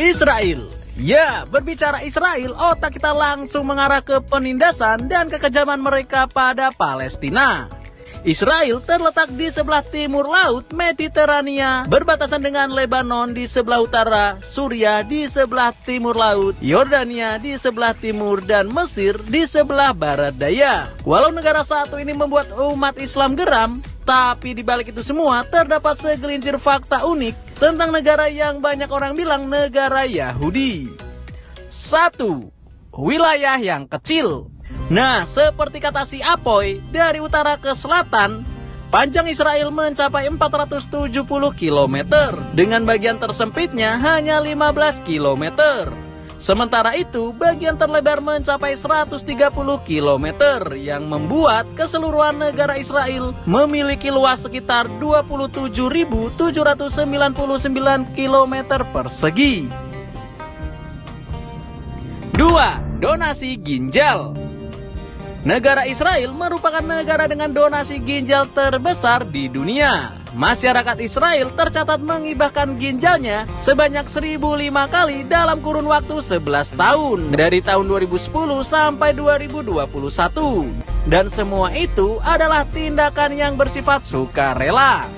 Israel. Ya, berbicara Israel, otak kita langsung mengarah ke penindasan dan kekejaman mereka pada Palestina. Israel terletak di sebelah timur laut Mediterania, berbatasan dengan Lebanon di sebelah utara, Suriah di sebelah timur laut, Yordania di sebelah timur, dan Mesir di sebelah barat daya. Walau negara satu ini membuat umat Islam geram, tapi di balik itu semua terdapat segelintir fakta unik tentang negara yang banyak orang bilang negara Yahudi. 1. Wilayah yang kecil. Nah, seperti kata si Apoy, dari utara ke selatan, panjang Israel mencapai 470 km, dengan bagian tersempitnya hanya 15 km. Sementara itu, bagian terlebar mencapai 130 km, yang membuat keseluruhan negara Israel memiliki luas sekitar 27.799 km persegi. 2. Donasi ginjal. Negara Israel merupakan negara dengan donasi ginjal terbesar di dunia. Masyarakat Israel tercatat menghibahkan ginjalnya sebanyak 1.005 kali dalam kurun waktu 11 tahun, dari tahun 2010 sampai 2021. Dan semua itu adalah tindakan yang bersifat sukarela.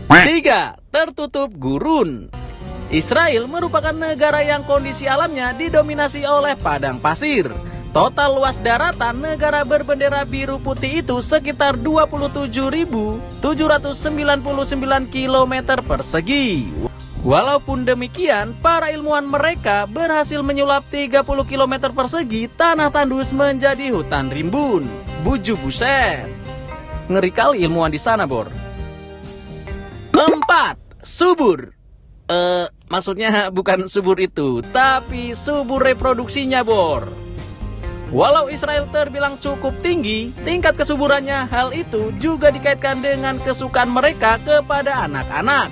3. Tertutup gurun. Israel merupakan negara yang kondisi alamnya didominasi oleh padang pasir. Total luas daratan negara berbendera biru putih itu sekitar 27.799 km persegi. Walaupun demikian, para ilmuwan mereka berhasil menyulap 30 km persegi tanah tandus menjadi hutan rimbun. Buju buset. Ngeri kali ilmuwan di sana, Bor. 4. Subur. Maksudnya bukan subur itu, tapi subur reproduksinya, Bor. Walau Israel terbilang cukup tinggi, tingkat kesuburannya, hal itu juga dikaitkan dengan kesukaan mereka kepada anak-anak.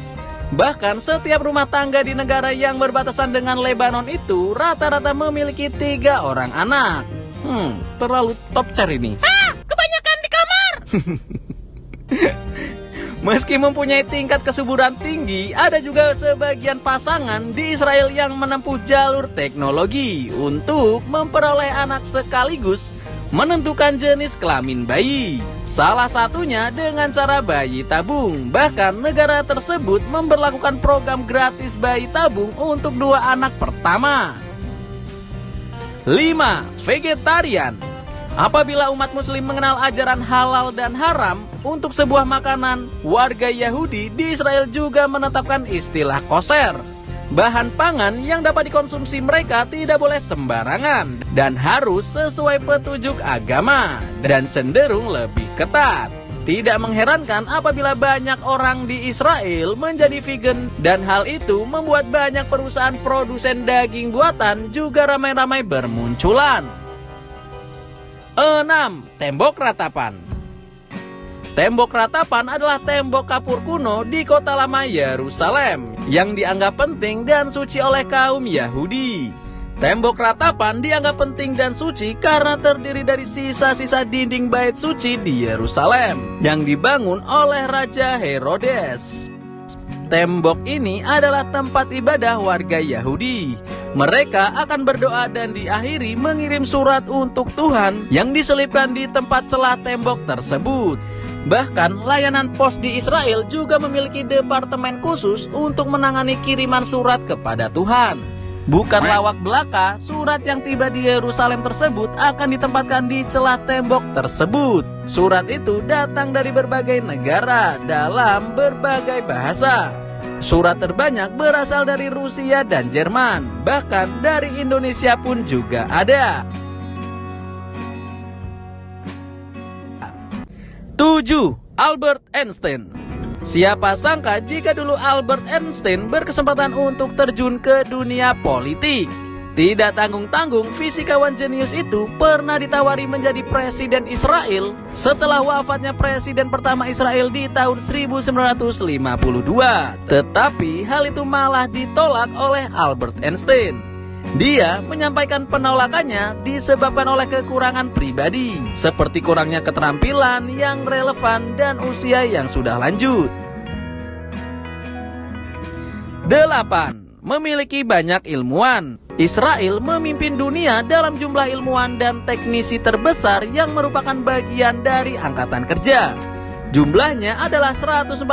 Bahkan setiap rumah tangga di negara yang berbatasan dengan Lebanon itu rata-rata memiliki 3 orang anak. Terlalu top char ini. Kebanyakan di kamar. Meski mempunyai tingkat kesuburan tinggi, ada juga sebagian pasangan di Israel yang menempuh jalur teknologi untuk memperoleh anak sekaligus menentukan jenis kelamin bayi. Salah satunya dengan cara bayi tabung. Bahkan negara tersebut memberlakukan program gratis bayi tabung untuk 2 anak pertama. 5. Vegetarian. Apabila umat muslim mengenal ajaran halal dan haram untuk sebuah makanan, warga Yahudi di Israel juga menetapkan istilah kosher. Bahan pangan yang dapat dikonsumsi mereka tidak boleh sembarangan dan harus sesuai petunjuk agama dan cenderung lebih ketat. Tidak mengherankan apabila banyak orang di Israel menjadi vegan, dan hal itu membuat banyak perusahaan produsen daging buatan juga ramai-ramai bermunculan. 6. Tembok ratapan. Tembok ratapan adalah tembok kapur kuno di kota lama Yerusalem yang dianggap penting dan suci oleh kaum Yahudi. Tembok ratapan dianggap penting dan suci karena terdiri dari sisa-sisa dinding bait suci di Yerusalem yang dibangun oleh Raja Herodes. Tembok ini adalah tempat ibadah warga Yahudi. Mereka akan berdoa dan diakhiri mengirim surat untuk Tuhan yang diselipkan di tempat celah tembok tersebut. Bahkan layanan pos di Israel juga memiliki departemen khusus untuk menangani kiriman surat kepada Tuhan. Bukan lawak belaka, surat yang tiba di Yerusalem tersebut akan ditempatkan di celah tembok tersebut. Surat itu datang dari berbagai negara dalam berbagai bahasa. Surat terbanyak berasal dari Rusia dan Jerman, bahkan dari Indonesia pun juga ada. 7. Albert Einstein. Siapa sangka jika dulu Albert Einstein berkesempatan untuk terjun ke dunia politik. Tidak tanggung-tanggung, fisikawan jenius itu pernah ditawari menjadi presiden Israel setelah wafatnya presiden pertama Israel di tahun 1952. Tetapi hal itu malah ditolak oleh Albert Einstein. Dia menyampaikan penolakannya disebabkan oleh kekurangan pribadi, seperti kurangnya keterampilan yang relevan dan usia yang sudah lanjut. 8. Memiliki banyak ilmuwan. Israel memimpin dunia dalam jumlah ilmuwan dan teknisi terbesar yang merupakan bagian dari angkatan kerja. Jumlahnya adalah 145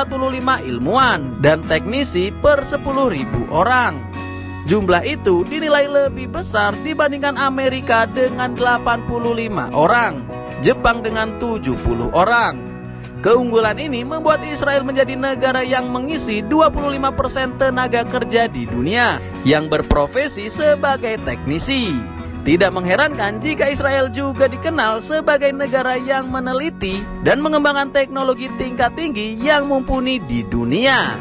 ilmuwan dan teknisi per 10.000 orang. Jumlah itu dinilai lebih besar dibandingkan Amerika dengan 85 orang, Jepang dengan 70 orang. Keunggulan ini membuat Israel menjadi negara yang mengisi 25% tenaga kerja di dunia yang berprofesi sebagai teknisi. Tidak mengherankan jika Israel juga dikenal sebagai negara yang meneliti dan mengembangkan teknologi tingkat tinggi yang mumpuni di dunia.